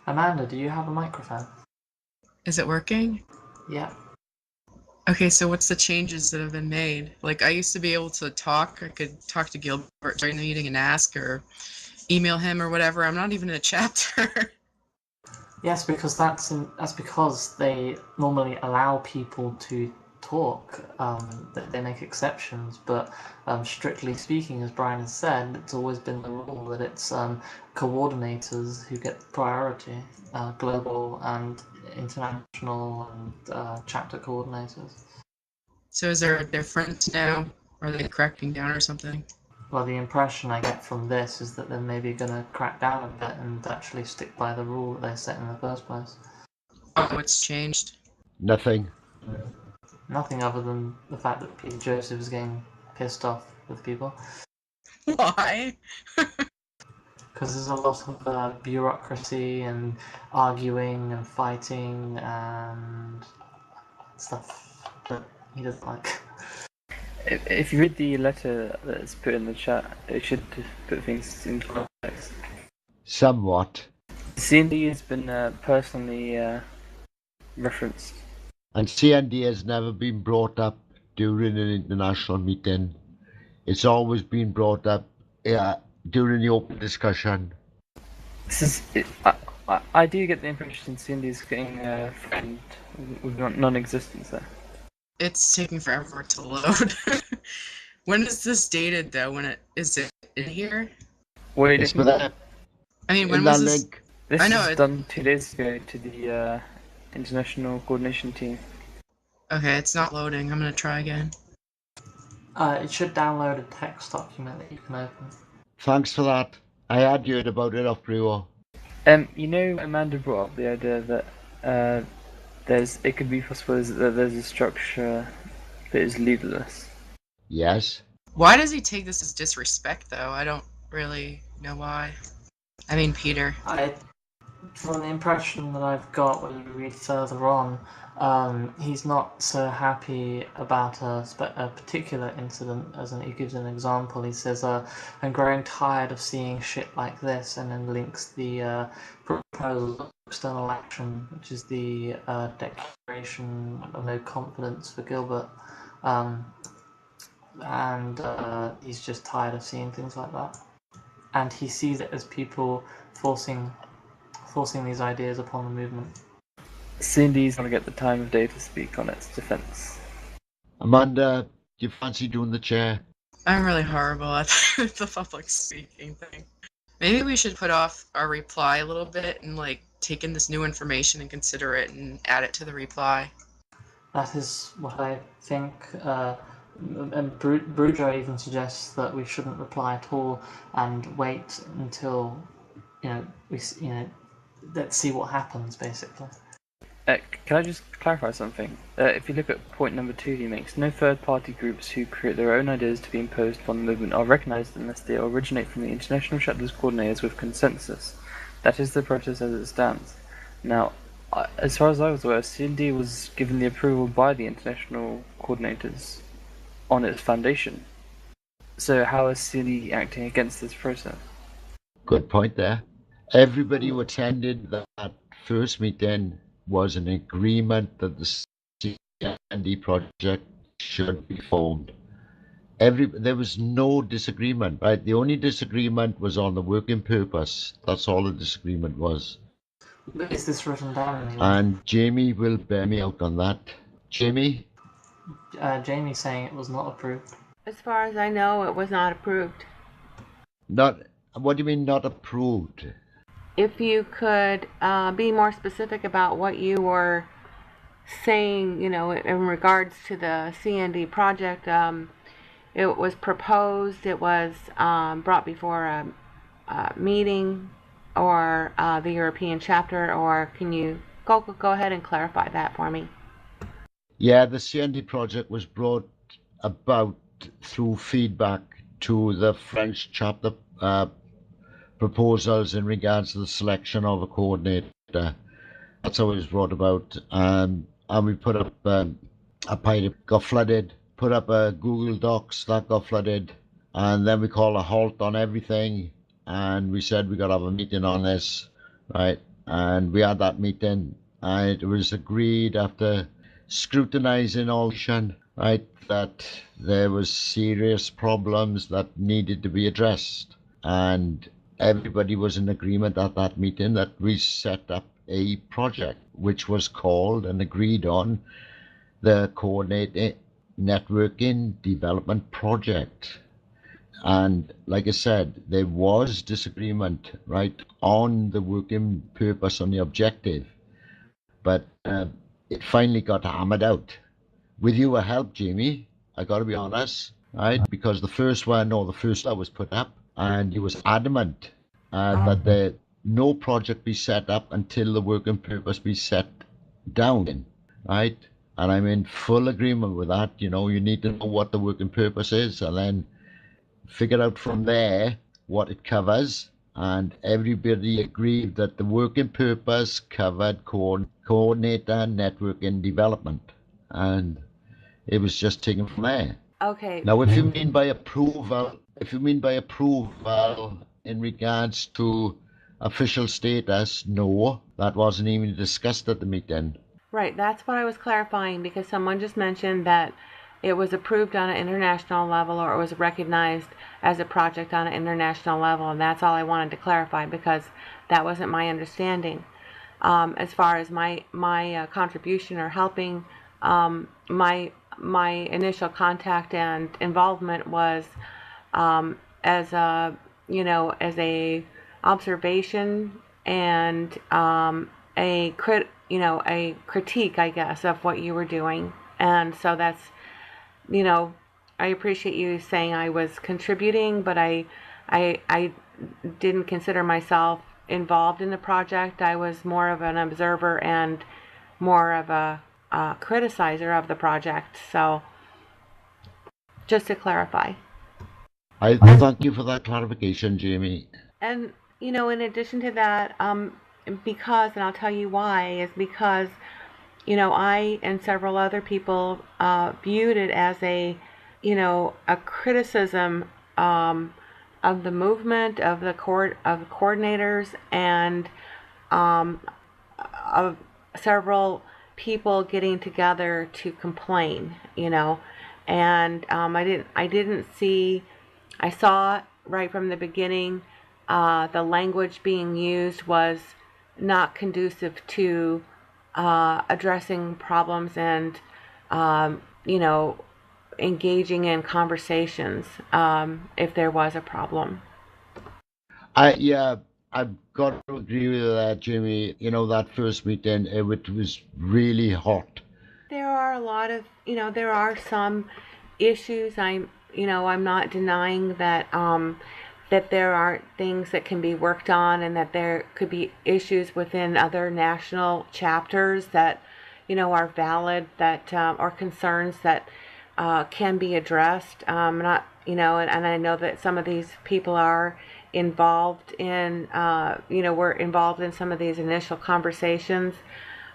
Amanda, do you have a microphone? Is it working? Yeah. Okay, so what's the changes that have been made? Like, I used to be able to talk. I could talk to Gilbert during the meeting and ask, or email him or whatever. I'm not even in a chapter. Yes, because that's because they normally allow people to talk. They make exceptions, but strictly speaking, as Brian has said, it's always been the rule that it's coordinators who get priority, global and international and chapter coordinators. So is there a difference now? Are they cracking down or something? Well, the impression I get from this is that they're maybe going to crack down a bit and actually stick by the rule that they set in the first place. Oh, it's changed. Nothing. Nothing other than the fact that Peter Joseph is getting pissed off with people. Why? Because there's a lot of bureaucracy and arguing and fighting and stuff that he doesn't like. If you read the letter that's put in the chat, it should put things in context. Somewhat. CND has been personally referenced. And CND has never been brought up during an international meeting. It's always been brought up during the open discussion. I do get the impression CND is getting threatened with non-existence there. It's taking forever to load. When is this dated, though? Is it in here? What are you It's looking for for? that. I mean, when In was that this? link. This I know was it- done 2 days ago to the international coordination team. Okay, it's not loading. I'm gonna try again. It should download a text document that you can open. Thanks for that. I had heard about it off Brewer. You know, Amanda brought up the idea that it could be possible that there's a structure that is leaderless. Yes. Why does he take this as disrespect, though? I don't really know why. I mean, Peter. From the impression that I've got when you read further on, he's not so happy about a particular incident. He gives an example. He says, "I'm growing tired of seeing shit like this," and then links the proposal of external action, which is the declaration of no confidence for Gilbert. And he's just tired of seeing things like that. And he sees it as people forcing these ideas upon the movement. CND's going to get the time of day to speak on its defense. Amanda, do you fancy doing the chair? I'm really horrible at the public speaking thing. Maybe we should put off our reply a little bit and take in this new information and consider it and add it to the reply. That is what I think. And Brujo even suggests that we shouldn't reply at all and wait until let's see what happens, basically. Can I just clarify something? If you look at point number 2 he makes, no third-party groups who create their own ideas to be imposed upon the movement are recognized unless they originate from the international chapter's coordinators with consensus. That is the process as it stands. Now, as far as I was aware, CND was given the approval by the international coordinators on its foundation. So how is CND acting against this process? Good point there. Everybody who attended that first meeting was in agreement that the CND project should be formed. There was no disagreement, right? The only disagreement was on the working purpose. That's all the disagreement was. Is this written down anywhere? And Jamie will bear me out on that. Jamie? Jamie's saying it was not approved. As far as I know, it was not approved. Not. What do you mean not approved? If you could be more specific about what you were saying, in regards to the CND project, it was proposed, it was brought before a meeting or the European chapter, or can you go ahead and clarify that for me? Yeah, the CND project was brought about through feedback to the French chapter proposals in regards to the selection of a coordinator. That's how it was brought about. And we put up a pilot, got flooded, put up a Google Docs, that got flooded. And then we called a halt on everything. And we said we got to have a meeting on this, right? and we had that meeting, and it was agreed after scrutinizing all right, that there was serious problems that needed to be addressed, and everybody was in agreement at that meeting that we set up a project which was called and agreed on the Coordinated Networking Development Project. And like I said, there was disagreement, right, on the working purpose, on the objective, but it finally got hammered out. With your help, Jamie, I got to be honest, right, because the first was put up, and he was adamant that there no project be set up until the working purpose be set down, right? And I'm in full agreement with that. You know, you need to know what the working purpose is, and then figure out from there what it covers. And everybody agreed that the working purpose covered coordinator networking development, and it was just taken from there. Okay. Now, if you mean by approval, in regards to official status, no, that wasn't even discussed at the meeting. Right, that's what I was clarifying, because someone just mentioned that it was approved on an international level, or it was recognized as a project on an international level, and that's all I wanted to clarify, because that wasn't my understanding. As far as my contribution or helping, my initial contact and involvement was as a observation and a critique, I guess, of what you were doing. And so that's, I appreciate you saying I was contributing, but I didn't consider myself involved in the project. I was more of an observer and more of a criticizer of the project. So just to clarify. I thank you for that clarification, Jamie. And, in addition to that, because, and I'll tell you why, is because, I and several other people viewed it as a criticism of the movement, of the coordinators, and of several people getting together to complain, and I saw right from the beginning the language being used was not conducive to addressing problems and, engaging in conversations if there was a problem. I've got to agree with that, Jamie. That first meeting, it was really hot. There are a lot of, there are some issues. I'm not denying that that there are things that can be worked on, and that there could be issues within other national chapters that, are valid, that or concerns that can be addressed. Not, and I know that some of these people are involved in, were involved in some of these initial conversations.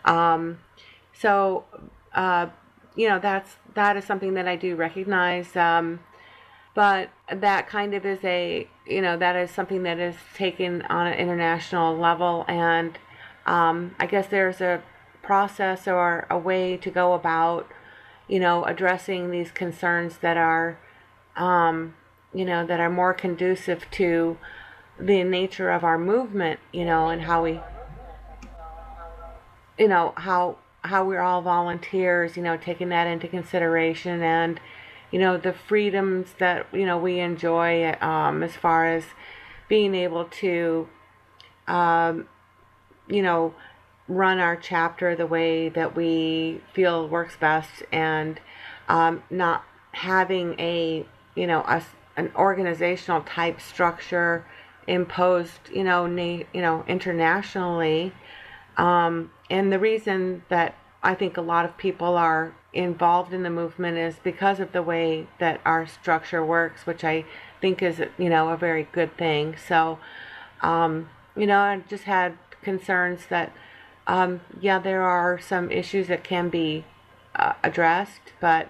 So, that is something that I do recognize. But that kind of is that is something that is taken on an international level, and I guess there's a process or a way to go about, addressing these concerns that are, that are more conducive to the nature of our movement, and how we, how we're all volunteers, taking that into consideration, and the freedoms that we enjoy as far as being able to run our chapter the way that we feel works best, and not having an organizational type structure imposed internationally. And the reason that I think a lot of people are involved in the movement is because of the way that our structure works, which I think is, a very good thing. So, I just had concerns that, there are some issues that can be addressed, but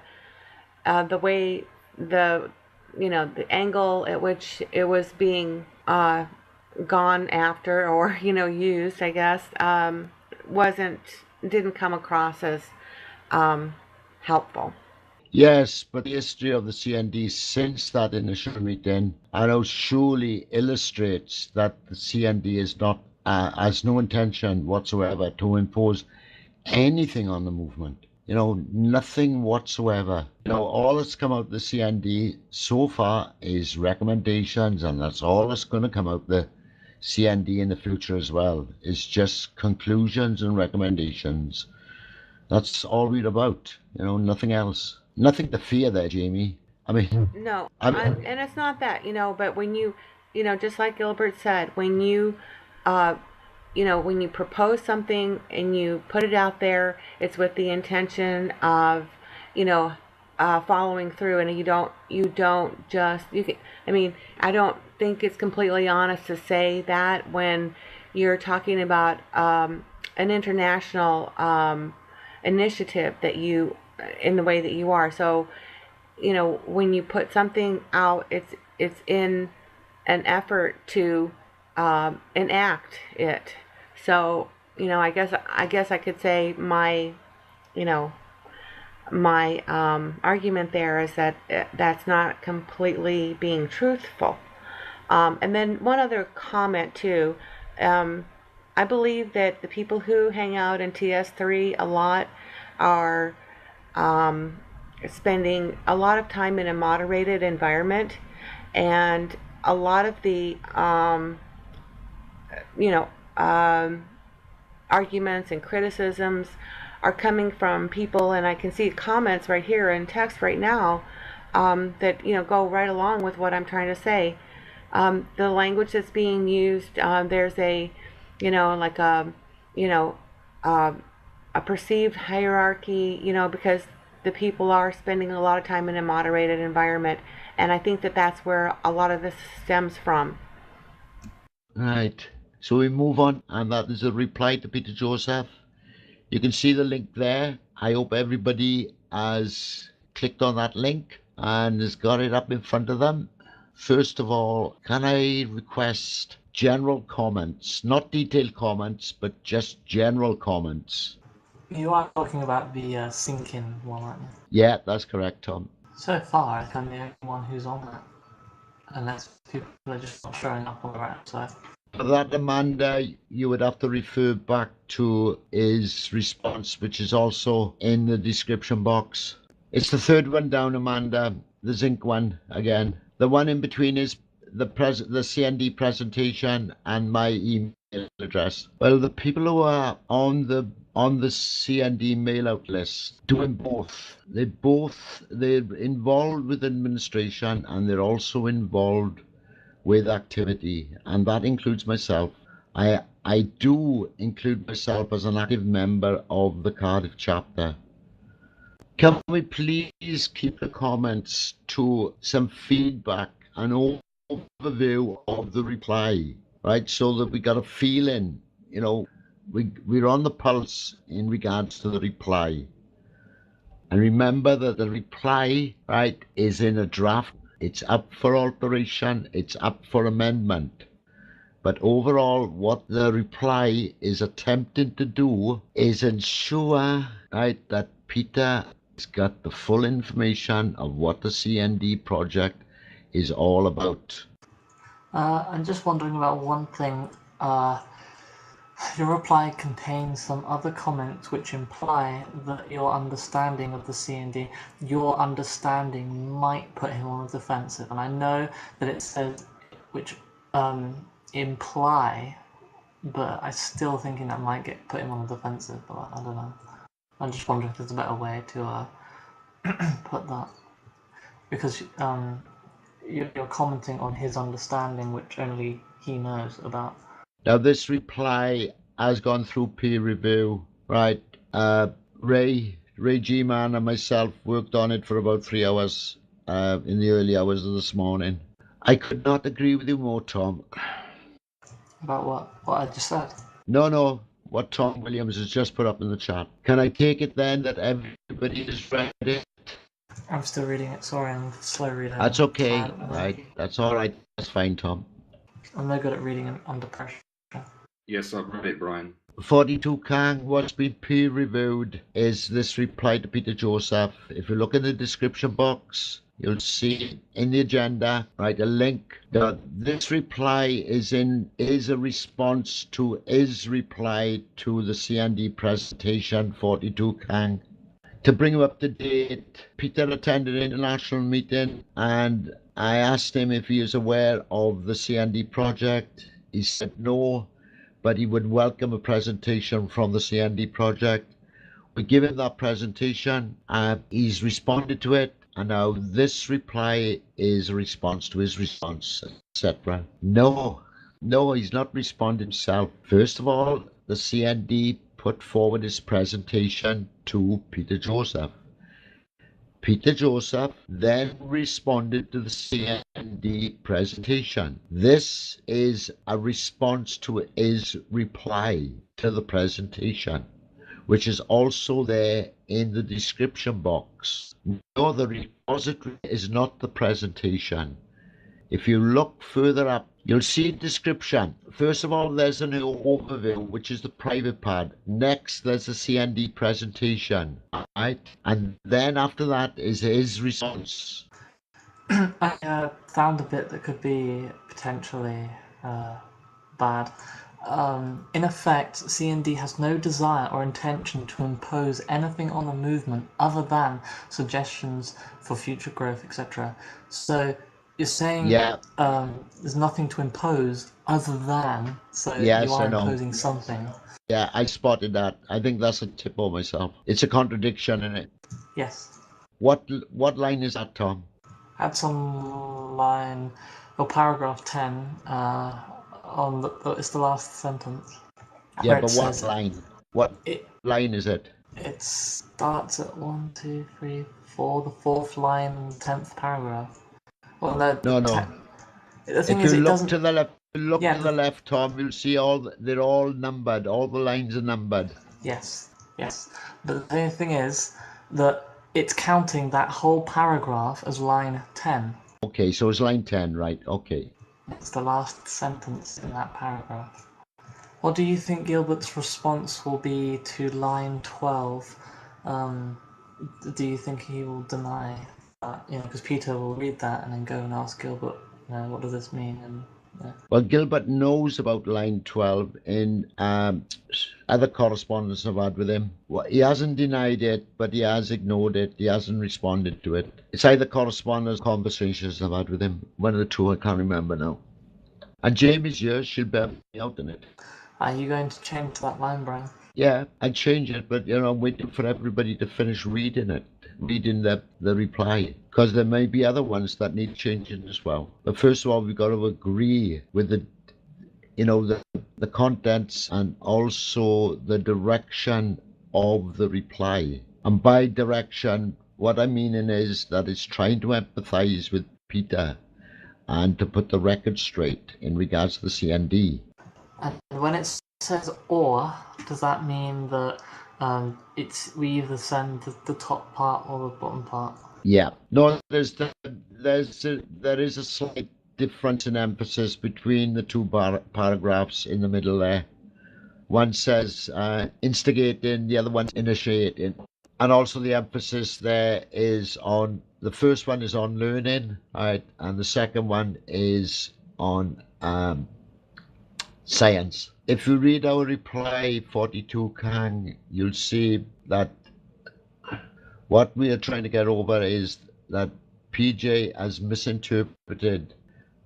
the way the angle at which it was being, gone after or used, I guess, didn't come across as helpful. Yes, but the history of the CND since that initial meeting, I know, surely illustrates that the CND is not has no intention whatsoever to impose anything on the movement. Nothing whatsoever. All that's come out of the CND so far is recommendations, and that's all that's going to come out of the CND in the future as well. It's just conclusions and recommendations. That's all we're about. Nothing else. Nothing to fear there, Jamie. I mean, No, I mean, and it's not that, but when just like Gilbert said, when uh, when you propose something and you put it out there, it's with the intention of, following through, and you don't just, I mean, I don't think it's completely honest to say that when you're talking about an international initiative that in the way that you are. So, when you put something out, it's in an effort to enact it. So, I guess I could say you know, my argument there is that that's not completely being truthful. And then one other comment too. I believe that the people who hang out in TS3 a lot are spending a lot of time in a moderated environment, and a lot of the you know arguments and criticisms are coming from people, and I can see comments right here in text right now that go right along with what I'm trying to say. The language that's being used, there's a like you know a perceived hierarchy, because the people are spending a lot of time in a moderated environment, and I think that that's where a lot of this stems from. right. So we move on, and that is a reply to Peter Joseph. You can see the link there. I hope everybody has clicked on that link and has got it up in front of them. First of all, can I request general comments, not detailed comments, but just general comments? You are talking about the sinking one, aren't you? Yeah, that's correct, Tom. So far, I think I'm the only one who's on that. Unless people are just not showing up on the right side. For that, Amanda, you would have to refer back to his response, which is also in the description box. It's the third one down, Amanda, the zinc one again. The one in between is the CND presentation and my email address. Well, the people who are on the CND mail out list doing both. They're involved with administration, and they're also involved with activity, and that includes myself. I do include myself as an active member of the Cardiff chapter. Can we please keep the comments to some feedback and overview of the reply, right? So that we got a feeling, we're on the pulse in regards to the reply. And remember that the reply, right, is in a draft. It's up for alteration. It's up for amendment. But overall, what the reply is attempting to do is ensure, right, that Peter has got the full information of what the CND project is all about. I'm just wondering about one thing. Your reply contains some other comments which imply that your understanding of the CND, your understanding might put him on the defensive. And I know that it says which imply, but I still thinking that might put him on the defensive. But I don't know. I'm just wondering if there's a better way to put that, because you're commenting on his understanding, which only he knows about. Now, this reply has gone through peer review, right? Ray G-Man and myself worked on it for about 3 hours in the early hours of this morning. I could not agree with you more, Tom. About what? What I just said? No, what Tom Williams has just put up in the chat. Can I take it then that everybody has read it? I'm still reading it. Sorry, I'm slow reading. That's okay, right? That's all right. That's fine, Tom. I'm no good at reading under pressure. Yes, I've read it, Brian. 42 Kang, what's been peer reviewed is this reply to Peter Joseph. If you look in the description box, you'll see in the agenda, right, a link. This reply is a response to his reply to the CND presentation 42 Kang. To bring him up to date, Peter attended an international meeting and I asked him if he is aware of the CND project. He said no, but he would welcome a presentation from the CND project. We give him that presentation, he's responded to it, and now this reply is a response to his response, etc. No, he's not responded himself. First of all, the CND put forward his presentation to Peter Joseph. Peter Joseph then responded to the CND presentation. This is a response to his reply to the presentation, which is also there in the description box. No, the repository is not the presentation. If you look further up, you'll see description. First of all, there's an overview, which is the private part. Next, there's a CND presentation, right? And then after that is his response. I found a bit that could be potentially bad. In effect, CND has no desire or intention to impose anything on the movement other than suggestions for future growth, etc. So you're saying there's nothing to impose other than, so Yes, you are I know. imposing something. Yeah, I spotted that. I think that's a typo myself. It's a contradiction in it. Yes. What line is that, Tom? That's on line, or paragraph 10, it's the last sentence. Yeah, but what line? Line is it? It starts at 1, 2, 3, 4, the fourth line, 10th paragraph. Well, no. The thing If is, you it look doesn't. to the left, to the left, Tom, you'll see they're all numbered. All the lines are numbered. Yes. But the thing is that it's counting that whole paragraph as line 10. Okay, so it's line 10, right? Okay. It's the last sentence in that paragraph. What do you think Gilbert's response will be to line 12? Do you think he will deny that? Because Peter will read that and then go and ask Gilbert, what does this mean? And well, Gilbert knows about line 12 in other correspondence I've had with him. Well, he hasn't denied it, but he has ignored it. He hasn't responded to it. It's either correspondence or conversations I've had with him. One of the two, I can't remember now. And Jamie's here, she'll bear me out in it. Are you going to change that line, Brian? Yeah, I'd change it, but I'm waiting for everybody to finish reading the reply, because there may be other ones that need changing as well. But first of all, we've got to agree with the contents and also the direction of the reply. And by direction, what I mean is that it's trying to empathize with Peter and to put the record straight in regards to the CND. And when it says "or," does that mean that we either send the top part or the bottom part? Yeah. No, there is a slight difference in emphasis between the two paragraphs in the middle there. One says instigating, the other one's initiating. And also the emphasis there is on, the first one is on learning, right? And the second one is on science. If you read our reply 42 Kang, you'll see that what we are trying to get over is that PJ has misinterpreted,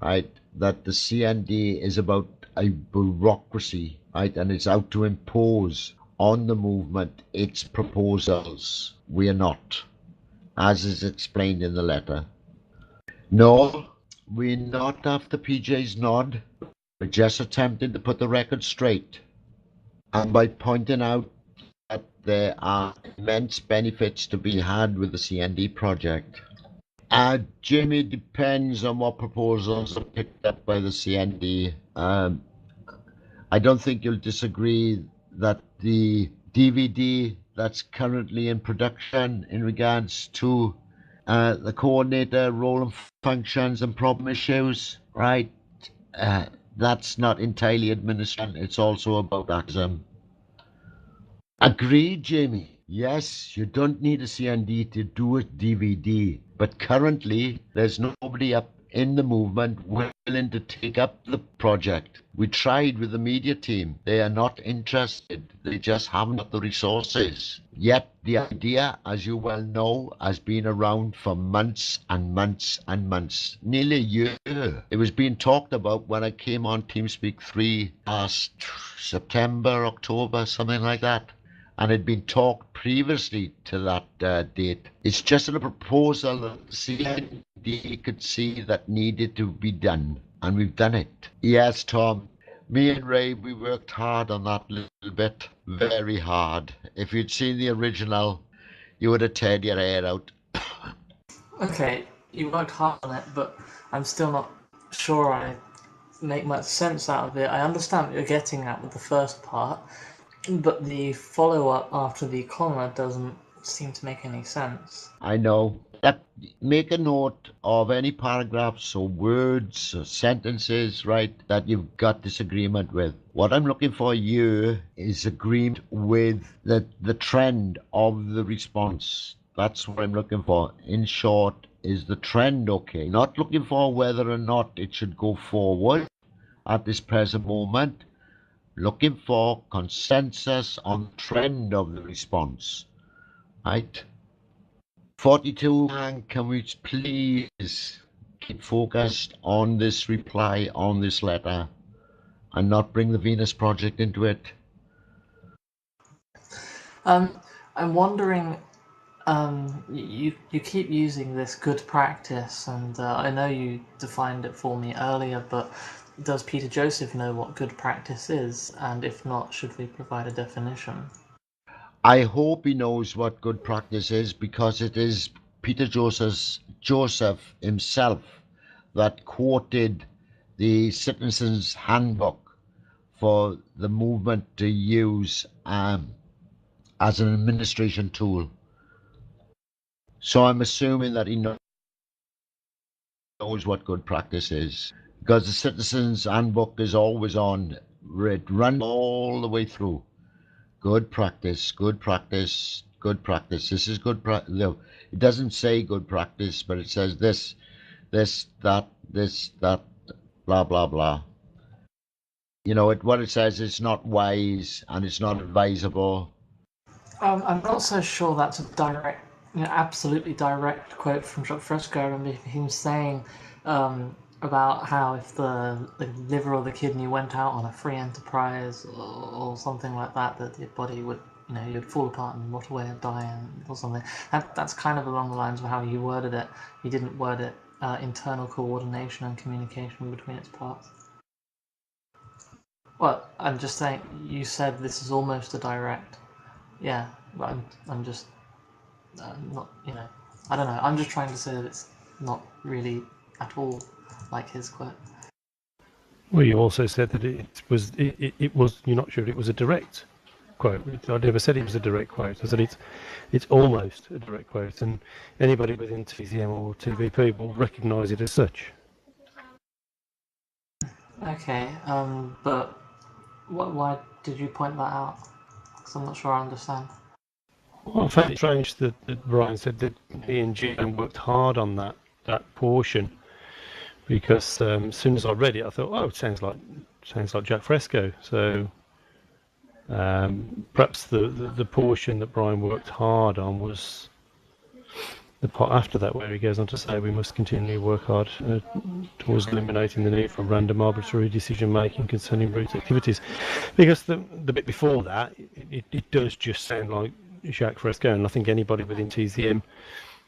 right, that the CND is about a bureaucracy, right, and it's out to impose on the movement its proposals. We are not, as is explained in the letter. No, we're not after PJ's nod. We're just attempting to put the record straight, and by pointing out that there are immense benefits to be had with the CND project. Jamie, depends on what proposals are picked up by the CND. I don't think you'll disagree that the DVD that's currently in production in regards to the coordinator role and functions and problem issues, right? that's not entirely administration. It's also about activism. Agreed, Jamie. Yes, you don't need a CND to do a DVD, but currently there's nobody up in the movement willing to take up the project. We tried with the media team. They are not interested. They just haven't got the resources. Yet the idea, as you well know, has been around for months and months and months. Nearly a year. It was being talked about when I came on TeamSpeak 3 last September, October, something like that. And had been talked previously to that date. It's just a proposal that the CND could see that needed to be done, and we've done it. Yes, Tom. Me and Ray, we worked hard on that little bit, very hard. If you'd seen the original, you would have teared your hair out. Okay, you worked hard on it, but I'm still not sure I make much sense out of it. I understand what you're getting at with the first part, but the follow-up after the comma doesn't seem to make any sense. I know. Make a note of any paragraphs or words or sentences, right, that you've got disagreement with. What I'm looking for here is agreement with the trend of the response. That's what I'm looking for. In short, is the trend okay? Not looking for whether or not it should go forward at this present moment. Looking for consensus on the trend of the response, right? 42, can we please keep focused on this reply, on this letter, and not bring the Venus Project into it? I'm wondering, you keep using this good practice, and I know you defined it for me earlier, but does Peter Joseph know what good practice is? And if not, should we provide a definition? I hope he knows what good practice is, because it is Peter Joseph himself that quoted the Citizens Handbook for the movement to use as an administration tool. So I'm assuming that he knows what good practice is, because the Citizens Handbook is always on. It runs all the way through. Good practice, good practice, good practice. This is good practice. No, it doesn't say good practice, but it says this, that, blah, blah, blah. You know, what it says is not wise and it's not advisable. I'm not so sure that's a direct, absolutely direct quote from Jacques Fresco. I remember him saying about how if the liver or the kidney went out on a free enterprise or something like that, that your body would, you'd fall apart and rot away and die or something. That's kind of along the lines of how he worded it. He didn't word it internal coordination and communication between its parts. Well, I'm just saying, you said this is almost a direct. Yeah, but I'm just not, I don't know. I'm just trying to say that it's not really at all like his quote. Well, you also said that it was. You're not sure it was a direct quote. I never said it was a direct quote. I said it's almost a direct quote, and anybody within TCM or TVP will recognise it as such. Okay, but why did you point that out? Because I'm not sure I understand. Well, I found it strange that Brian said that he and Jim worked hard on that portion, because as soon as I read it, I thought, oh, it sounds like Jack Fresco. So perhaps the portion that Brian worked hard on was the part after that, where he goes on to say we must continually work hard towards eliminating the need for random arbitrary decision making concerning route activities, because the bit before that, it does just sound like Jacques Fresco, and I think anybody within TCM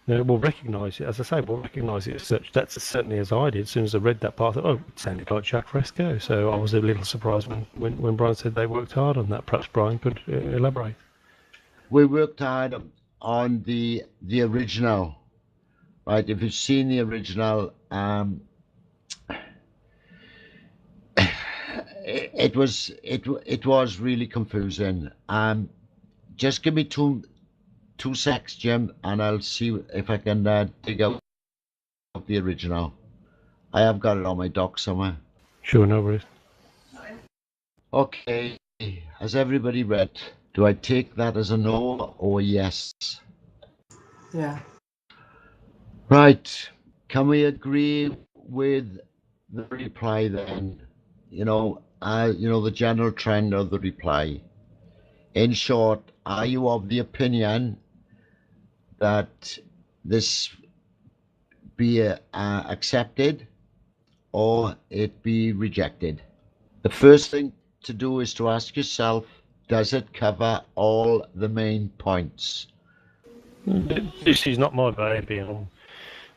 will recognise it. As I say, will recognise it as such. That's certainly as I did. As soon as I read that part, I thought, oh, it sounded like Jacques Fresco. So I was a little surprised when Brian said they worked hard on that. Perhaps Brian could elaborate. We worked hard on the original, right? If you've seen the original, it was really confusing. Just give me two secs, Jim, and I'll see if I can dig out the original. I have got it on my dock somewhere. Sure, no worries. Okay, has everybody read? Do I take that as a no or a yes? Yeah. Right. Can we agree with the reply then? The general trend of the reply. In short, are you of the opinion that this be accepted or it be rejected? The first thing to do is to ask yourself, does it cover all the main points? This is not my baby. I'm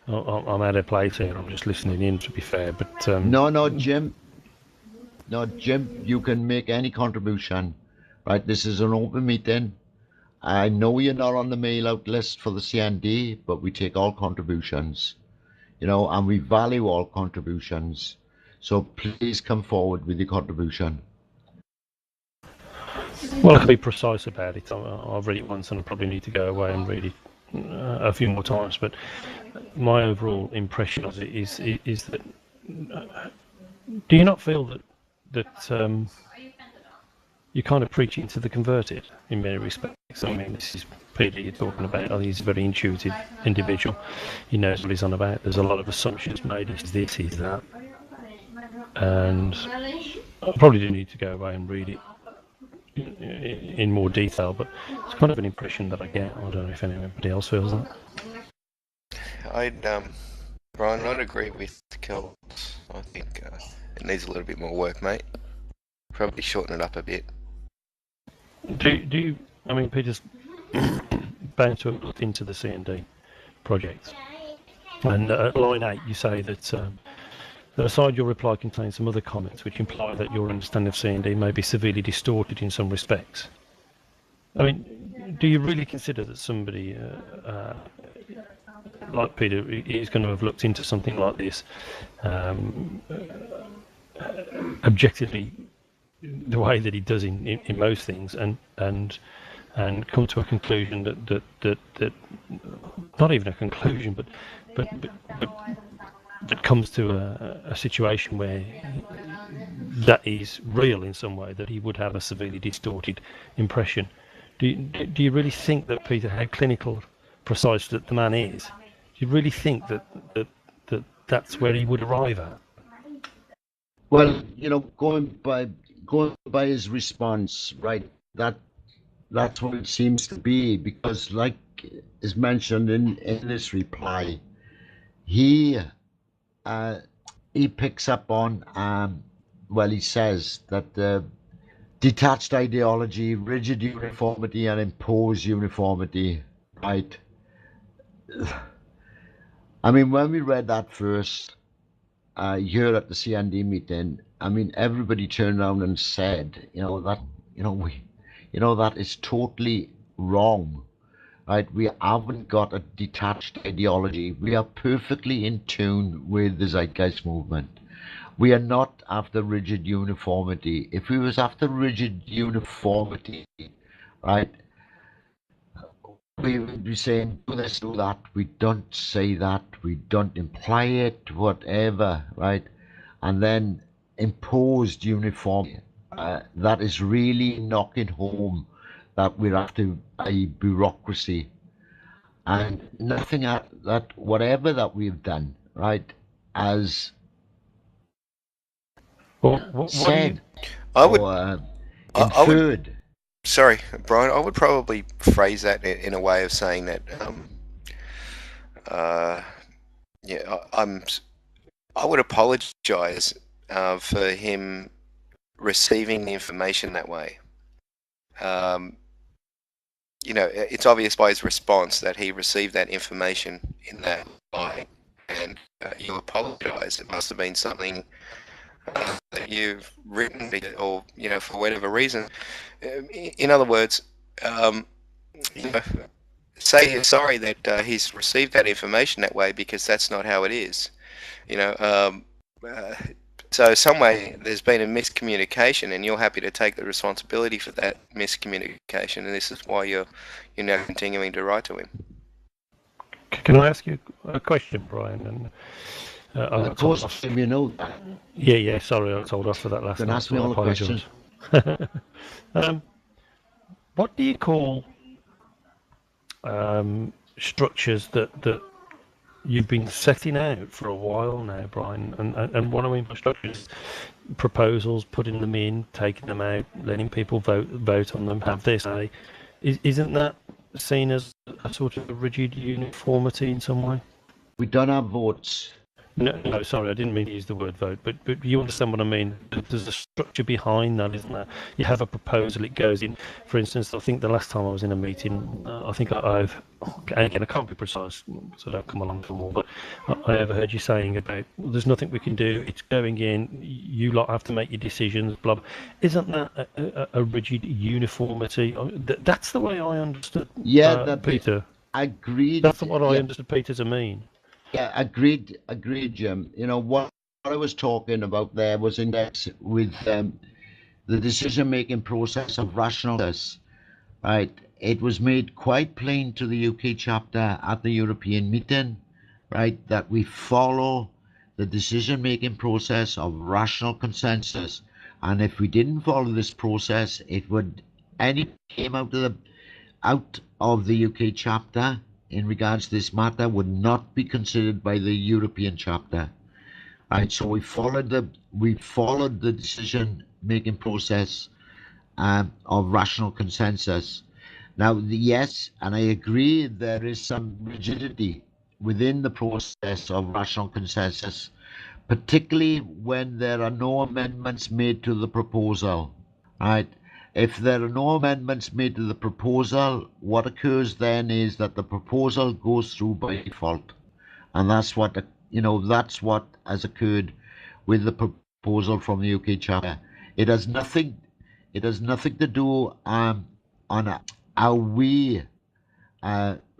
out of place here. I'm just listening in, to be fair. But No, Jim. No, Jim, you can make any contribution. Right, this is an open meeting. I know you're not on the mail out list for the CND, but we take all contributions, and we value all contributions. So please come forward with your contribution. well, I can be precise about it. I've read it once, and I probably need to go away and read it a few more times. But my overall impression of it is that. Do you not feel that you're kind of preaching to the converted in many respects? I mean, this is Peter you're talking about. Oh, he's a very intuitive individual. He knows what he's on about. There's a lot of assumptions made. He's this, he's that. And I probably do need to go away and read it in more detail, but it's kind of an impression that I get. I don't know if anybody else feels that. Brian, I'd agree with Kel. I think it needs a little bit more work, mate. Probably shorten it up a bit. Do you? I mean, Peter's bound to have looked into the CND project, and at line 8 you say that aside your reply contains some other comments which imply that your understanding of CND may be severely distorted in some respects. I mean, do you really consider that somebody like Peter is going to have looked into something like this objectively, the way that he does in most things, and come to a conclusion that not even a conclusion, but that comes to a situation where that is real in some way, that he would have a severely distorted impression? Do you really think that Peter, how clinical precise that the man is, do you really think that's where he would arrive at? Well, going by his response, right? That's what it seems to be, because, like is mentioned in this reply, he picks up on he says that detached ideology, rigid uniformity, and imposed uniformity, right? I mean, when we read that first here at the CND meeting, I mean, everybody turned around and said, that is totally wrong, right? We haven't got a detached ideology. We are perfectly in tune with the Zeitgeist movement. We are not after rigid uniformity. If we was after rigid uniformity, right, we would be saying, do this, do that. We don't say that. We don't imply it, whatever, right? And then imposed uniformity. That is really knocking home that we're after a bureaucracy. And nothing that, whatever that we've done, right, as said or inferred. Sorry, Brian, I would probably phrase that in a way of saying that, I would apologise for him receiving the information that way. It's obvious by his response that he received that information in that light, and you apologise. It must have been something that you've written, or for whatever reason. In other words, say you're sorry that he's received that information that way, because that's not how it is. So some way there's been a miscommunication, and you're happy to take the responsibility for that miscommunication, and this is why you're now continuing to write to him. Can I ask you a question, Brian? And of course, that. Yeah. Sorry, I told off for that last. Can ask me all the questions. What do you call structures that you've been setting out for a while now, Brian? And what I mean by structures, proposals, putting them in, taking them out, letting people vote on them, have their say. Isn't that seen as a sort of a rigid uniformity in some way? We don't have votes. No, sorry, I didn't mean to use the word vote, but you understand what I mean. There's a structure behind that, isn't there? You have a proposal, it goes in. For instance, I think the last time I was in a meeting, I think I've, again, I can't be precise, so don't come along for more, but I overheard you saying about, well, there's nothing we can do, it's going in, you lot have to make your decisions, blah, blah. Isn't that a rigid uniformity? That's the way I understood Peter. Agreed. That's what I understood Peter to mean. Yeah, agreed, Jim. You know, what I was talking about there was index with the decision-making process of rationalness, right? It was made quite plain to the UK chapter at the European meeting, right, that we follow the decision-making process of rational consensus. And if we didn't follow this process, it would, any came out of the UK chapter in regards to this matter would not be considered by the European chapter. Right, so we followed the decision making process of rational consensus. Now, yes, and I agree, there is some rigidity within the process of rational consensus, particularly when there are no amendments made to the proposal. Right. If there are no amendments made to the proposal, what occurs then is that the proposal goes through by default, and that's what has occurred with the proposal from the UK chapter. It has nothing to do on how we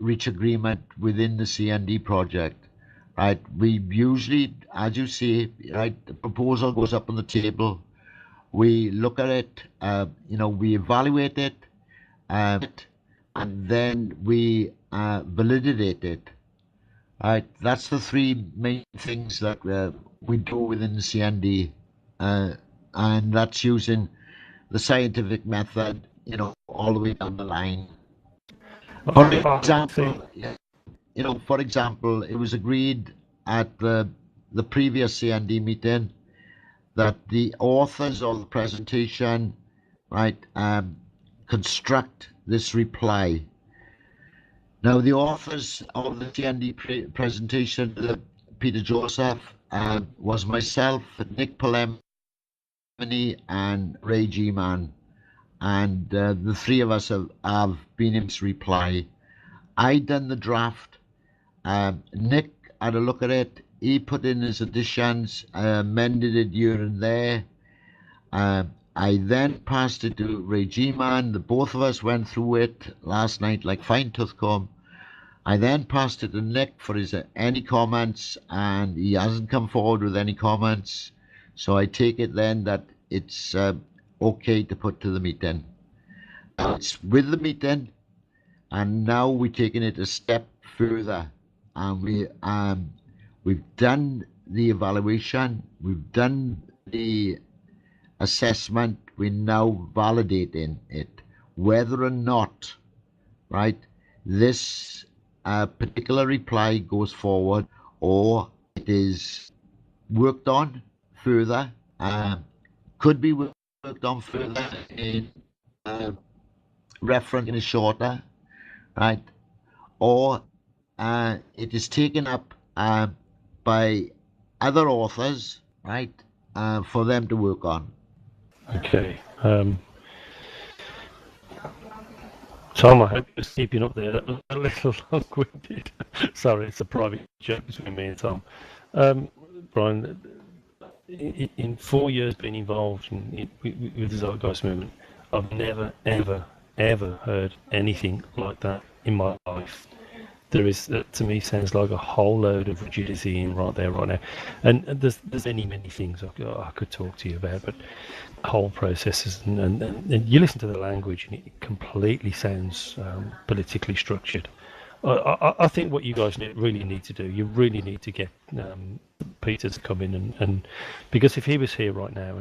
reach agreement within the CND project. Right. We usually, as you say, right, the proposal goes up on the table. We look at it, we evaluate it, and then we validate it. Right, that's the three main things that we do within the CND, and that's using the scientific method, all the way down the line. For example, it was agreed at the previous CND meeting that the authors of the presentation, right, construct this reply. Now, the authors of the CND presentation, Peter Joseph, was myself, Nick Palemini, and Ray G-Man, and the three of us have been in this reply. I done the draft. Nick had a look at it. He put in his additions, amended it here and there. I then passed it to Ray G-Man. The both of us went through it last night like fine tooth comb. I then passed it to Nick for his any comments, and he hasn't come forward with any comments. So I take it then that it's okay to put to the meeting. It's with the meeting, and now we're taking it a step further, and we've done the evaluation, we've done the assessment, we're now validating it, whether or not, right, this particular reply goes forward or it is worked on further, could be worked on further in reference in a shorter, right, or it is taken up by other authors, right, for them to work on. Okay. Tom, I hope you're keeping up there. That was a little long-winded. Sorry, it's a private joke between me and Tom. Brian, in 4 years being involved with the Zeitgeist movement, I've never, ever, ever heard anything like that in my life. There is, to me, sounds like a whole load of rigidity in right there, right now. And there's many things I could talk to you about, but whole processes, and you listen to the language, and it completely sounds politically structured. I think what you guys really need to do, you really need to get Peter to come in and because if he was here right now,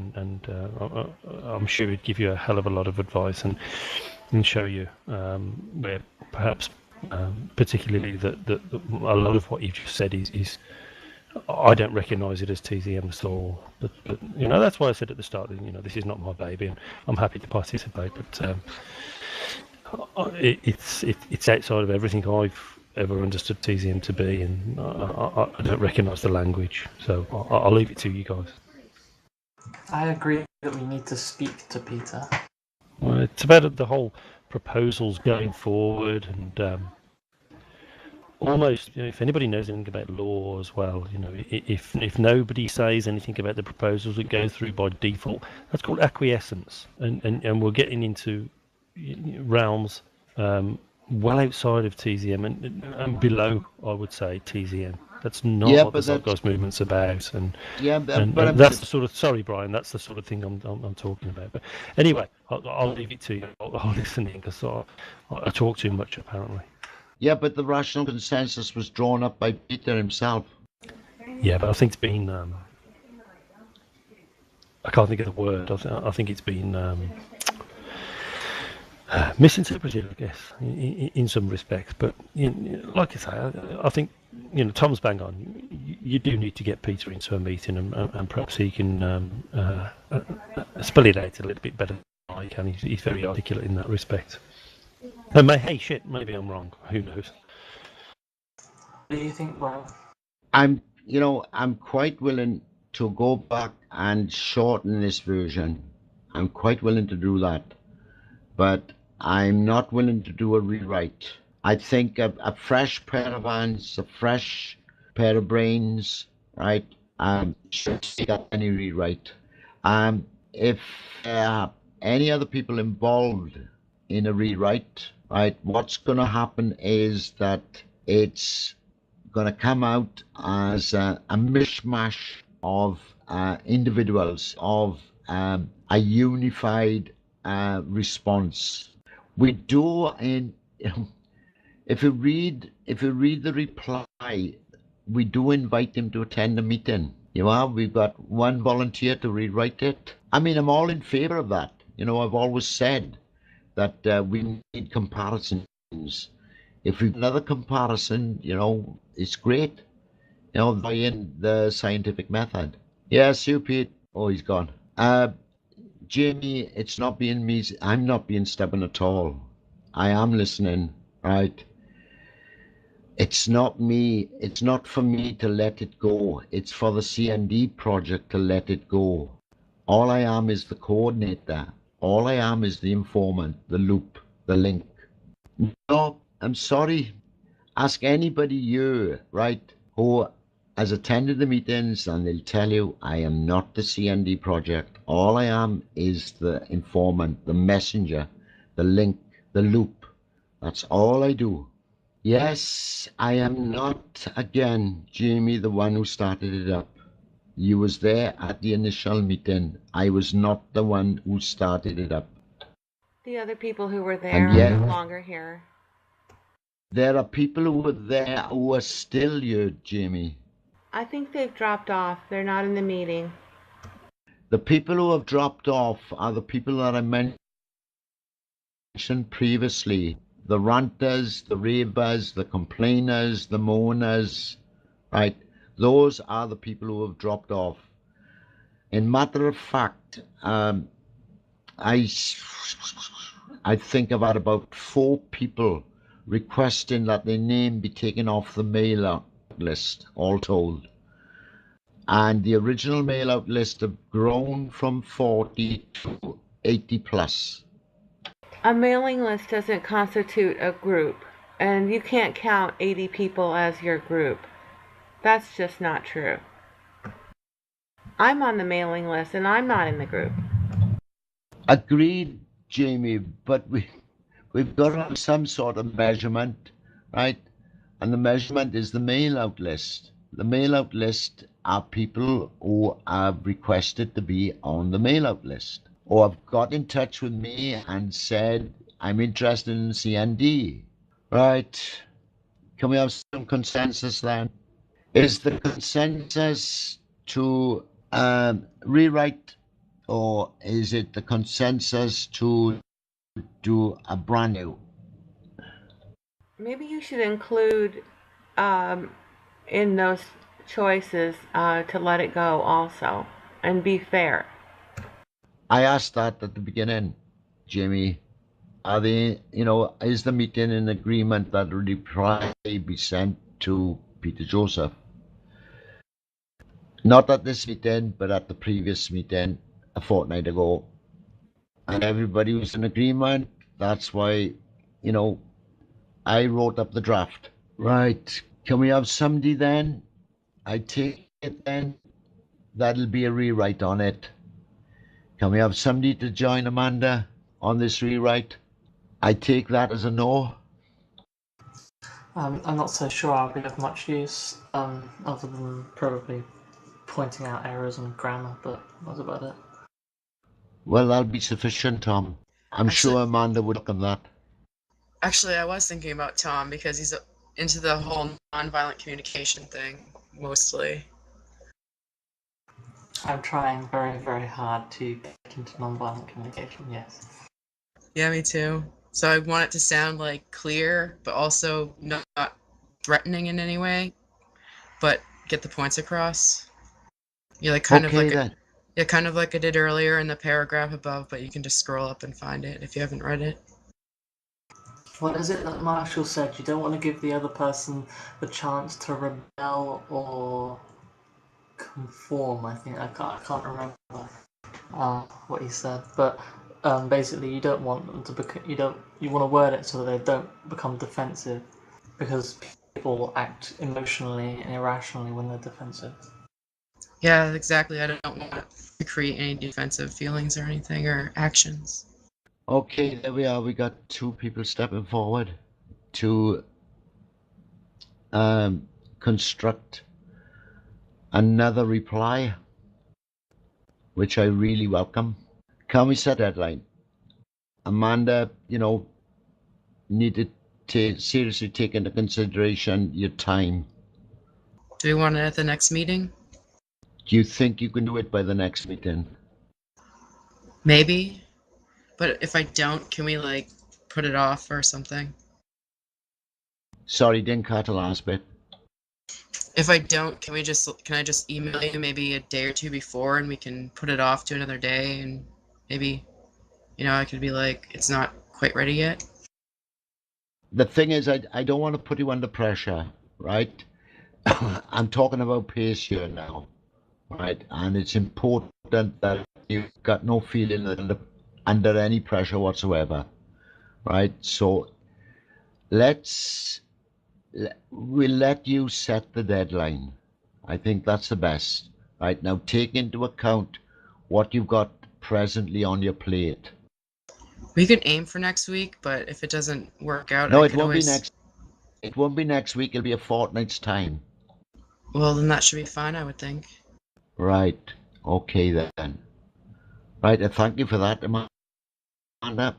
I'm sure he'd give you a hell of a lot of advice and show you where perhaps particularly that a lot of what you've just said is I don't recognise it as TZM at all. But that's why I said at the start that this is not my baby, and I'm happy to participate. But it's outside of everything I've ever understood TZM to be, and I don't recognise the language. So I'll leave it to you guys. I agree that we need to speak to Peter. Well, it's about the whole proposals going forward, and almost, if anybody knows anything about law as well, if nobody says anything about the proposals that go through by default, that's called acquiescence, and we're getting into realms well outside of TZM and below, I would say, TZM. That's not what the Zeitgeist movement's about, and that's the sort of Brian, that's the sort of thing I'm talking about. But anyway, I'll leave it to you. I'll listen in because I talk too much apparently. Yeah, but the rational consensus was drawn up by Peter himself. Yeah, but I think it's been I can't think of the word. I think it's been misinterpreted, I guess, in some respects. But like I say, I think Tom's bang on. You do need to get Peter into a meeting, and perhaps he can spell it out a little bit better than I can. He's very articulate in that respect. And hey, shit, maybe I'm wrong. Who knows? What do you think, Brian? I'm quite willing to go back and shorten this version. I'm quite willing to do that, but I'm not willing to do a rewrite. I think a fresh pair of hands, a fresh pair of brains, right, should take up any rewrite. If any other people involved in a rewrite, right, what's going to happen is that it's going to come out as a mishmash of individuals, of a unified response. We do, if you read the reply, we do invite him to attend a meeting. We've got one volunteer to rewrite it. I'm all in favor of that. I've always said that we need comparisons. If we've another comparison, it's great. Buying the scientific method. Yes, you, Pete. Oh, he's gone. Jamie, it's not being me. I'm not being stubborn at all. I am listening, right? It's not me. It's not for me to let it go. It's for the CND project to let it go. All I am is the coordinator. All I am is the informant, the loop, the link. No, I'm sorry. Ask anybody here, right, who has attended the meetings, and they'll tell you I am not the CND project. All I am is the informant, the messenger, the link, the loop. That's all I do. Yes, I am not, again, Jamie, the one who started it up. You was there at the initial meeting. I was not the one who started it up. The other people who were there are no longer here. There are people who were there who are still here, Jamie. I think they've dropped off. They're not in the meeting. The people who have dropped off are the people that I mentioned previously. The ranters, the ravers, the complainers, the moaners, right? Those are the people who have dropped off. In matter of fact, I think I've had about 4 people requesting that their name be taken off the mail-out list, all told. And the original mail-out list have grown from 40 to 80 plus. A mailing list doesn't constitute a group, and you can't count 80 people as your group. That's just not true. I'm on the mailing list, and I'm not in the group. Agreed, Jamie, but we've got to have some sort of measurement, right? And the measurement is the mail-out list. The mail-out list are people who have requested to be on the mail-out list, or have got in touch with me and said, I'm interested in CND. Right. Can we have some consensus then? Is the consensus to rewrite, or is it the consensus to do a brand new? Maybe you should include in those choices to let it go also and be fair. I asked that at the beginning, Jamie. Are they, is the meeting in agreement that a reply be sent to Peter Joseph? Not at this meeting, but at the previous meeting a fortnight ago. And everybody was in agreement. That's why, I wrote up the draft. Right. Can we have somebody then? I take it then that'll be a rewrite on it. Can we have somebody to join Amanda on this rewrite? I take that as a no. I'm not so sure I'll be of much use, other than probably pointing out errors in grammar, but that's about it. Well, that'll be sufficient, Tom. I'm sure Amanda would welcome that. Actually, I was thinking about Tom because he's into the whole nonviolent communication thing, mostly. I'm trying very, very hard to get into nonviolent communication, yes. Yeah, me too. So I want it to sound like clear, but also not threatening in any way, but get the points across. Yeah, like kind of like I did earlier in the paragraph above, but you can just scroll up and find it if you haven't read it. What is it that Marshall said? You don't want to give the other person the chance to rebel or conform. I think I can't remember what he said, but basically you don't want them to you want to word it so that they don't become defensive, because people act emotionally and irrationally when they're defensive. Yeah, exactly. I don't want to create any defensive feelings or anything or actions. Okay, there we are. We got two people stepping forward to construct another reply, which I really welcome. Can we set a deadline? Amanda, need to seriously take into consideration your time. Do we want it at the next meeting? Do you think you can do it by the next meeting? Maybe. But if I don't, can we put it off or something? Sorry, didn't catch the last bit. If I don't, can I just email you maybe a day or two before and we can put it off to another day, and maybe, I could be like, it's not quite ready yet? The thing is, I don't want to put you under pressure, right? I'm talking about pace here now, right? And it's important that you've got no feeling under any pressure whatsoever, right? So we'll let you set the deadline. I think that's the best. Right, now take into account what you've got presently on your plate. We could aim for next week, but if it doesn't work out, No, it won't be next. It won't be next week. It'll be a fortnight's time. Well, then that should be fine, I would think. Right. Okay then. Right. Thank you for that, Amanda.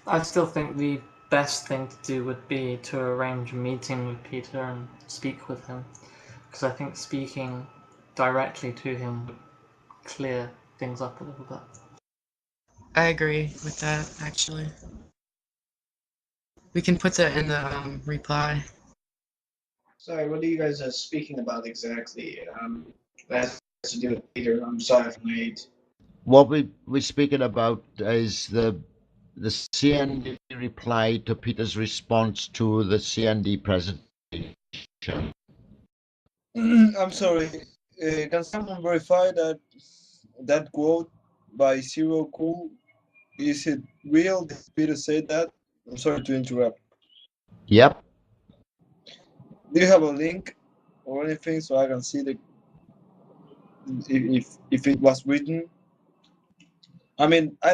I still think the best thing to do would be to arrange a meeting with Peter and speak with him, because I think speaking directly to him would clear things up a little bit. I agree with that, actually. We can put that in the reply. Sorry, what are you guys speaking about exactly? That has to do with Peter. I'm sorry if I'm late. What we're speaking about is the CND reply to Peter's response to the CND presentation. I'm sorry. Can someone verify that quote by Zero Cool? Is it real? Did Peter say that? I'm sorry to interrupt. Yep. Do you have a link or anything so I can see if it was written? I mean, I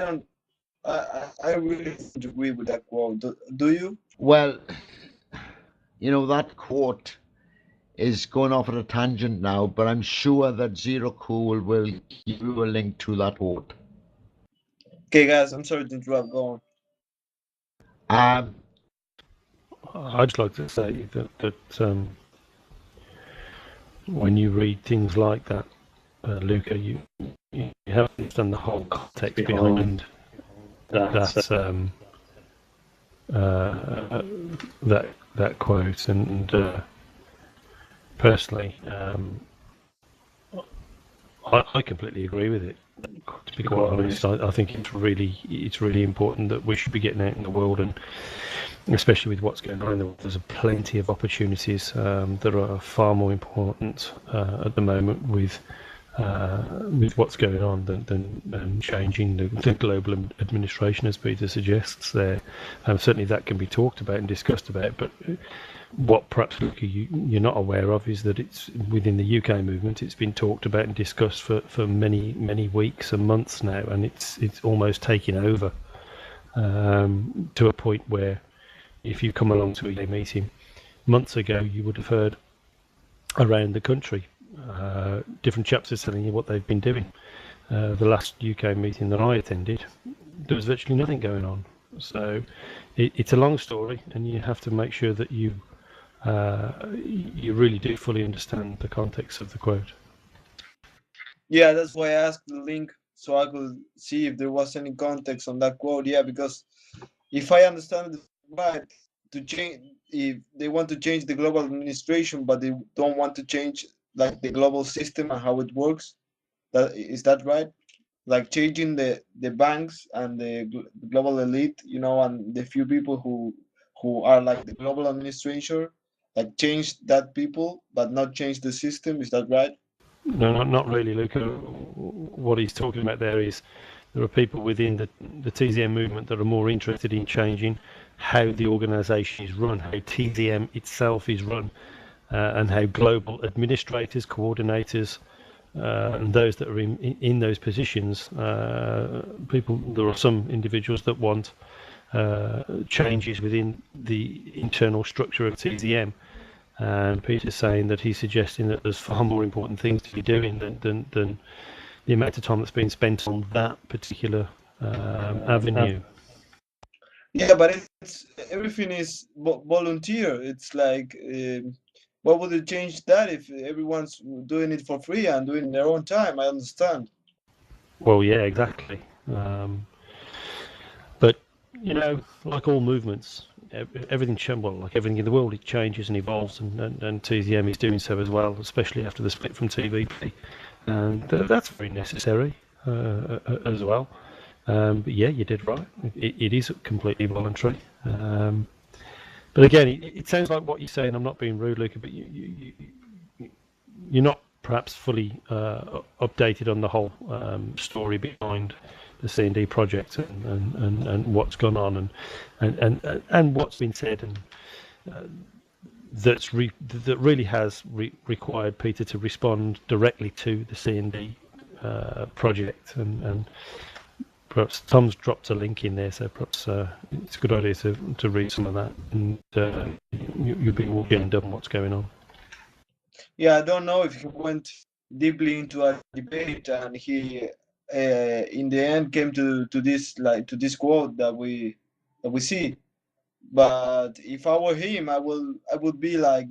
really don't agree with that quote. Do you? Well, that quote is going off at a tangent now, but I'm sure that Zero Cool will give you a link to that quote. Okay, guys, I'm sorry to interrupt. Go on. I'd just like to say that when you read things like that, Luca, you have to understand the whole context behind that quote. And personally, I completely agree with it. To be quite honest, I think it's really important that we should be getting out in the world, and especially with what's going on in the world, there's plenty of opportunities that are far more important at the moment with what's going on than changing the global administration, as Peter suggests there. Certainly that can be talked about and discussed about, but what perhaps you're not aware of is that it's within the UK movement. It's been talked about and discussed for many weeks and months now, and it's almost taking over to a point where if you come along to a meeting months ago, you would have heard around the country different chapters telling you what they've been doing. The last UK meeting that I attended, there was virtually nothing going on. So it's a long story, and you have to make sure that you really do fully understand the context of the quote. Yeah, that's why I asked the link so I could see if there was any context on that quote. Yeah, because if I understand it right, to change, if they want to change the global administration, but they don't want to change like the global system and how it works. Is that right? Like changing the banks and the global elite, and the few people who are like the global administration, like change that people, but not change the system. Is that right? No, not really, Luca. What he's talking about there is there are people within the TZM movement that are more interested in changing how the organisation is run, how TZM itself is run, and how global administrators, coordinators, and those that are in those positions, there are some individuals that want changes within the internal structure of TZM. And Peter's saying that he's suggesting that there's far more important things to be doing than the amount of time that's been spent on that particular avenue. Yeah, but everything is volunteer. It's like, why would it change that if everyone's doing it for free and doing their own time? I understand. Well, yeah, exactly. But like all movements, everything like everything in the world, it changes and evolves, and TZM is doing so as well, especially after the split from TVP, and that's very necessary as well. But yeah, you did right. It is completely voluntary. But again, it sounds like what you're saying. I'm not being rude, Luca, but you're not perhaps fully updated on the whole story behind the CND project and what's gone on and what's been said, and that really has required Peter to respond directly to the CND project, and perhaps Tom's dropped a link in there, so perhaps it's a good idea to read some of that, and you'll be walking on what's going on. Yeah, I don't know if he went deeply into a debate and he in the end came to this quote that we see. But if I were him, I would be like,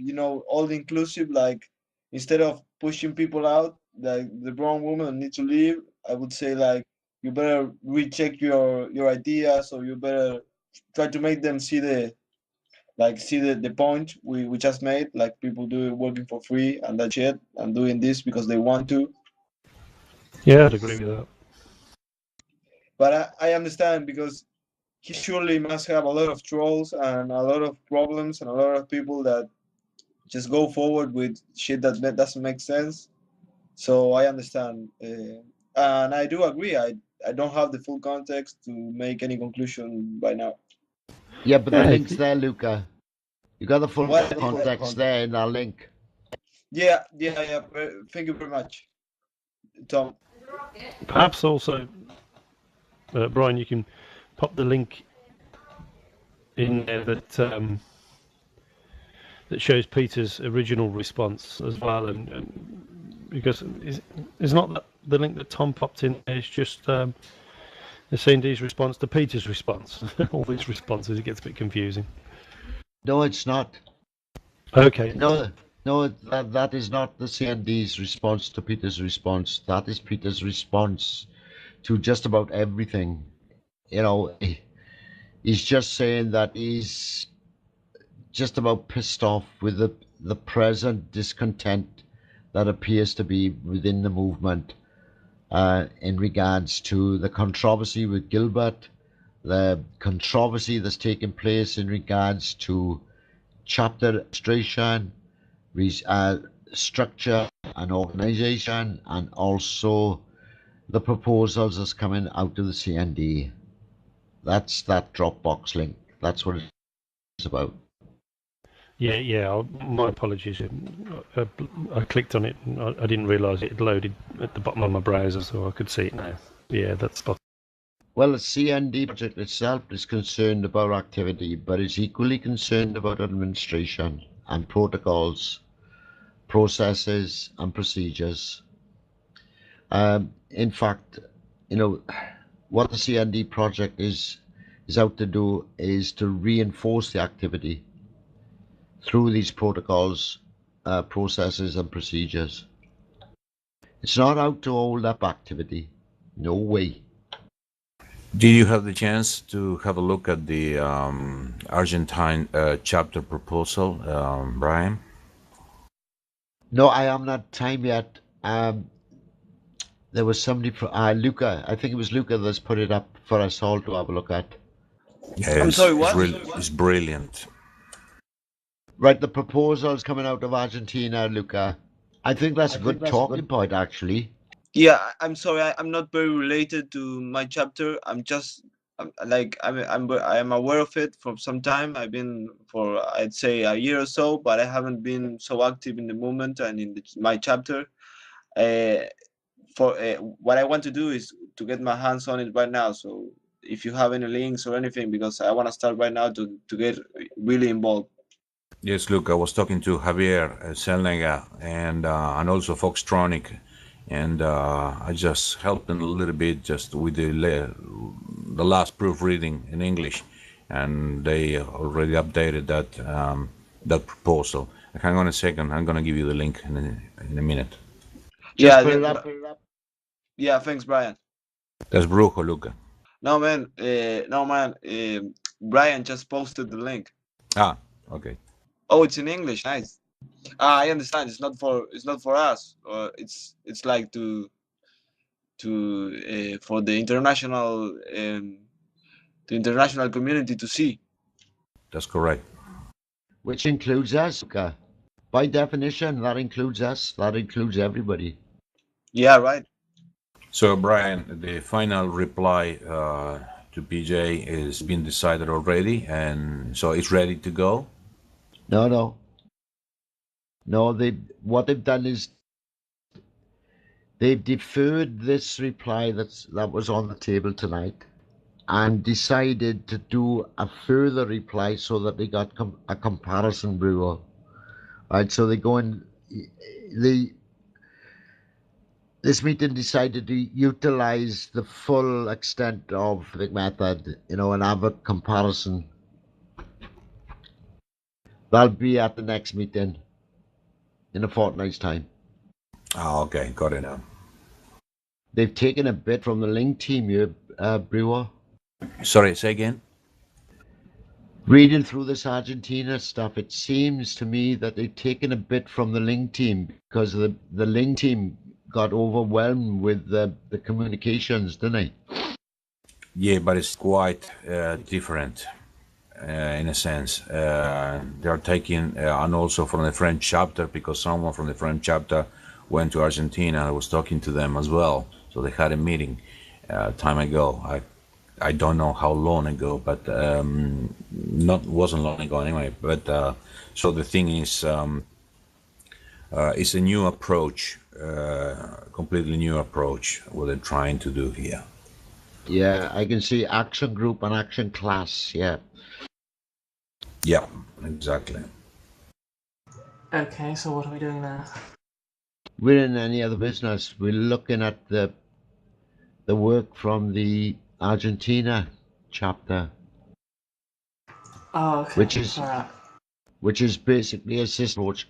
all inclusive. Like, instead of pushing people out, like the brown woman need to leave, I would say like, you better recheck your ideas, or you better try to make them see the point we just made. Like, people working for free and that shit, and doing this because they want to. Yeah, I'd agree with that. But I understand, because he surely must have a lot of trolls and a lot of problems and a lot of people that just go forward with shit that doesn't make sense. So I understand, and I do agree. I don't have the full context to make any conclusion by now. Yeah, but the link's there, Luca. You got the full What? context there in our link. Yeah. Thank you very much, Tom. Perhaps also, Brian, you can pop the link in there that shows Peter's original response as well, and because it's not that the link that Tom popped in there, it's just the CND's response to Peter's response. All these responses, it gets a bit confusing. No, it's not. Okay. No, No, that is not the CND's response to Peter's response. That is Peter's response to just about everything. You know, he's just saying that he's just about pissed off with the present discontent that appears to be within the movement in regards to the controversy with Gilbert, the controversy that's taken place in regards to chapter administration, structure and organization, and also the proposals that's coming out of the CND. That's that Dropbox link. That's what it's about. Yeah. My apologies. I clicked on it and I didn't realise it had loaded at the bottom of my browser, so I could see it now. Yeah, that's spot. Well, the CND project itself is concerned about activity, but is equally concerned about administration and protocols, processes, and procedures. In fact, you know, what the CND project is out to do is to reinforce the activity through these protocols, processes, and procedures. It's not out to hold up activity. No way. Did you have the chance to have a look at the Argentine chapter proposal, Brian? No, I haven't had time yet. There was somebody from Luca. I think it was Luca that's put it up for us all to have a look at. Yeah, I'm sorry, what? It's brilliant. Right, the proposal's coming out of Argentina, Luca. I think that's a good talking point, actually. Yeah, I'm sorry. I'm not very related to my chapter. I'm aware of it for some time. I've been for I'd say a year or so, but I haven't been so active in the movement and in my chapter. What I want to do is to get my hands on it right now. So if you have any links or anything, because I want to start right now to get really involved. Yes, look, I was talking to Javier Selnega and also Foxtronic, and I just helped them a little bit just with the last proofreading in English, and they already updated that proposal. Hang on a second, I'm gonna give you the link in a minute. Just put it up. Yeah, thanks, Brian. That's Brujo, Luca. No man, Brian just posted the link. Ah, okay. Oh, it's in English. Nice. I understand. It's not for us. It's like for the international community to see. That's correct. Which includes us, Luca. By definition, that includes us. That includes everybody. Yeah, right. So, Brian, the final reply to PJ is been decided already, and so it's ready to go. No. What they've done is they've deferred this reply that was on the table tonight, and decided to do a further reply so that they got a comparison bureau. Right, so they go in. This meeting decided to utilize the full extent of the method, and have a comparison. That'll be at the next meeting in a fortnight's time. Oh, okay, got it now. They've taken a bit from the Link team here, Brewer. Sorry, say again? Reading through this Argentina stuff, it seems to me that they've taken a bit from the Link team because the Link team got overwhelmed with the communications, didn't they? Yeah, but it's quite different in a sense. They're taking, and also from the French chapter, because someone from the French chapter went to Argentina. I was talking to them as well. So they had a meeting time ago. I don't know how long ago, but wasn't long ago anyway. But so the thing is, it's a new approach, completely new approach. What they're trying to do here. Yeah, I can see action group and action class. Yeah. Yeah, exactly. Okay, so what are we doing now? We're in any other business. We're looking at the work from the Argentina chapter. Oh, okay. Which is basically a system approach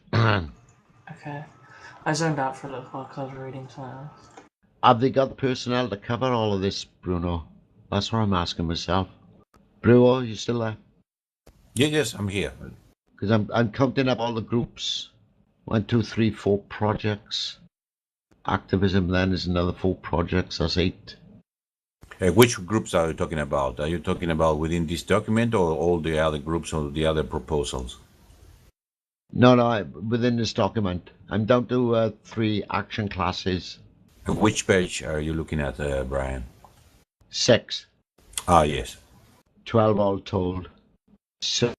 Okay. I zoned out for a little while because I was reading something else. Have they got the personnel to cover all of this, Bruno? That's what I'm asking myself. Bruno, you still there? Yes, I'm here. Because I'm counting up all the groups. 1, 2, 3, 4 projects. Activism then is another 4 projects. That's 8. Which groups are you talking about? Are you talking about within this document or all the other groups or the other proposals? No, within this document. I'm down to 3 action classes. Which page are you looking at, Brian? 6. Ah, yes. 12 all told. So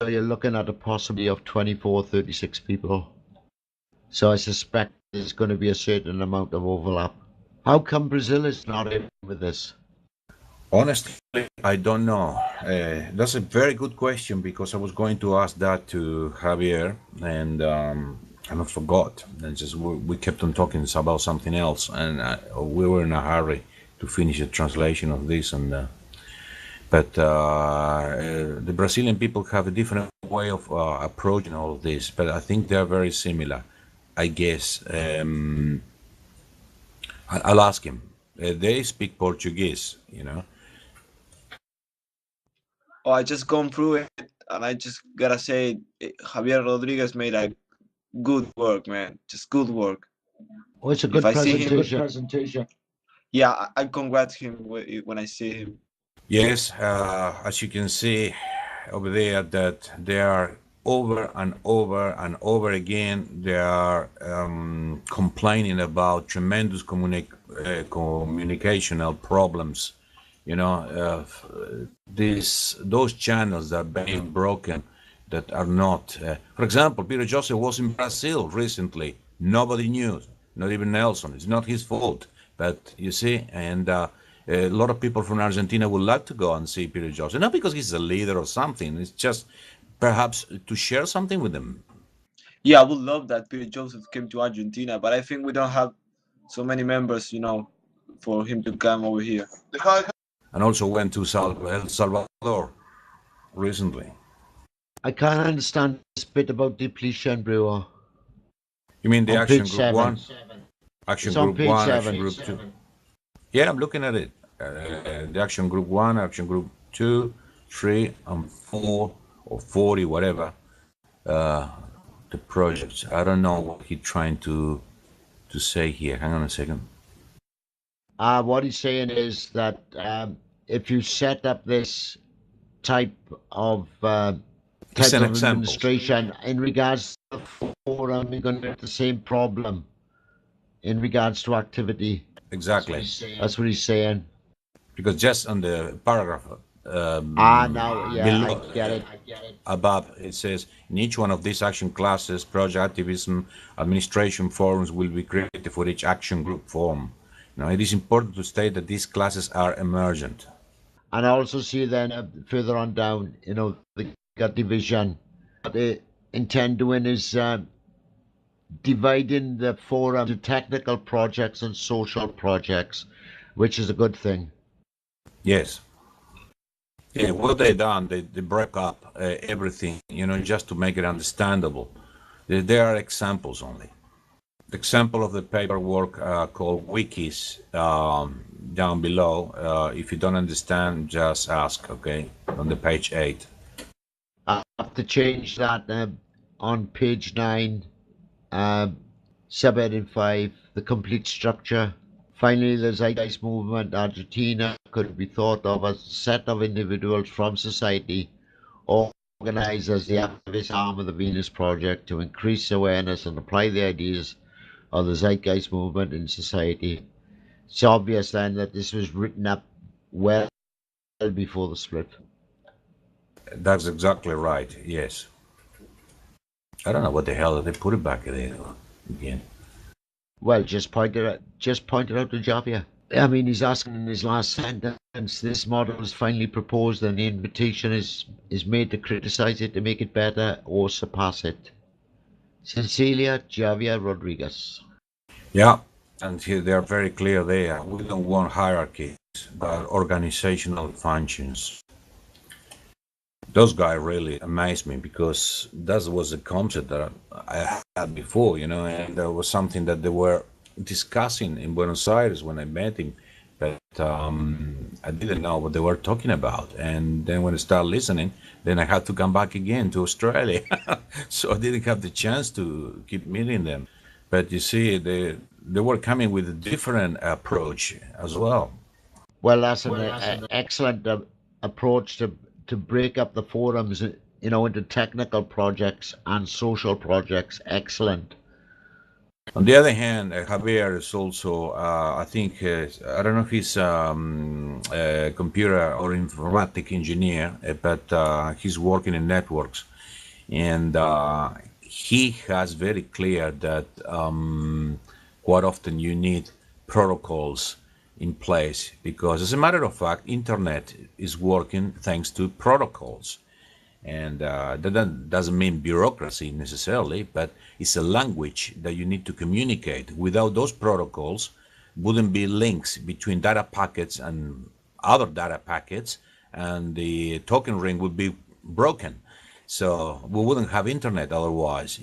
you're looking at a possibility of 24, 36 people. So I suspect there's going to be a certain amount of overlap. How come Brazil is not in with this? Honestly, I don't know. That's a very good question because I was going to ask that to Javier and I forgot. And just we kept on talking about something else, and we were in a hurry to finish the translation of this. But the Brazilian people have a different way of approaching all of this, but I think they are very similar. I guess I'll ask him. They speak Portuguese, you know. Oh, I just gone through it, and I just gotta say, Javier Rodriguez made a good work, man. Just good work. Oh, it's a If good I see him, presentation. yeah, I congrats him when I see him. Yes, as you can see over there, that they are over and over and over again, they are complaining about tremendous communicational problems. You know, those channels that are being broken, that are not. For example, Peter Joseph was in Brazil recently. Nobody knew, not even Nelson. It's not his fault, but you see, and a lot of people from Argentina would like to go and see Peter Joseph, not because he's a leader or something. It's just perhaps to share something with them. Yeah, I would love that Peter Joseph came to Argentina, but I think we don't have so many members, for him to come over here. And also went to El Salvador recently. I can't understand this bit about depletion, Brewer. You mean the On Action page Group 7. 1? Action It's on Group page 1, 7. Action Group 2. Yeah, I'm looking at it. The Action Group 1, Action Group 2, 3, and 4, or 40, whatever. The projects. I don't know what he's trying to say here. Hang on a second. What he's saying is that if you set up this type of It's an example. administration in regards to the forum, you're going to have the same problem in regards to activity. Exactly. That's what he's saying. Because just on the paragraph Now, yeah, below, I get it. above, it says, in each one of these action classes, project activism, administration forums will be created for each action group form. Now, it is important to state that these classes are emergent. And I also see then further on down, they got division. What they intend doing is dividing the forum into technical projects and social projects, which is a good thing. Yes. Yeah, what they done, they break up everything, just to make it understandable. There are examples only. The example of the paperwork called wikis down below. If you don't understand, just ask, okay, on the page 8. I have to change that on page 9, subheading 5, the complete structure. Finally, the Zeitgeist movement, Argentina, could be thought of as a set of individuals from society organized as the activist arm of the Venus Project to increase awareness and apply the ideas of the Zeitgeist movement in society. It's obvious then that this was written up well before the split. That's exactly right, yes. I don't know what the hell they put it back there again. Well, just pointed out to Javier. I mean, he's asking in his last sentence, this model is finally proposed and the invitation is made to criticize it to make it better or surpass it. Sincerely, Javier Rodriguez. Yeah, and here they are very clear there. We don't want hierarchies, but organizational functions. those guys really amazed me because that was a concept that I had before, and there was something that they were discussing in Buenos Aires when I met him, but I didn't know what they were talking about. And then when I started listening, then I had to come back again to Australia, so I didn't have the chance to keep meeting them. But you see, they were coming with a different approach as well. Well, that's an excellent approach to break up the forums, into technical projects and social projects. Excellent. On the other hand, Javier is also, I think, I don't know if he's a computer or informatic engineer, but he's working in networks. And he has very clear that quite often you need protocols in place because, as a matter of fact, internet is working thanks to protocols. And that doesn't mean bureaucracy necessarily, but it's a language that you need to communicate. Without those protocols, wouldn't be links between data packets and other data packets, and the token ring would be broken. So we wouldn't have internet otherwise.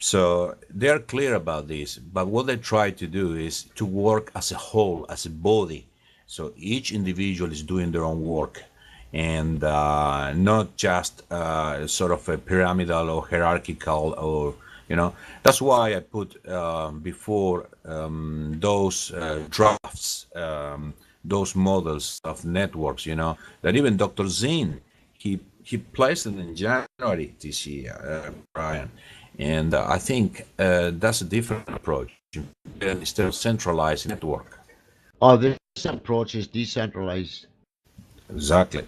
So they're clear about this, but what they try to do is to work as a whole, as a body. So each individual is doing their own work and not just sort of a pyramidal or hierarchical or. That's why I put before those drafts, those models of networks, that even Dr. Zinn, he placed it in January this year, Brian. And I think that's a different approach instead of centralized network. Oh, this approach is decentralized. Exactly.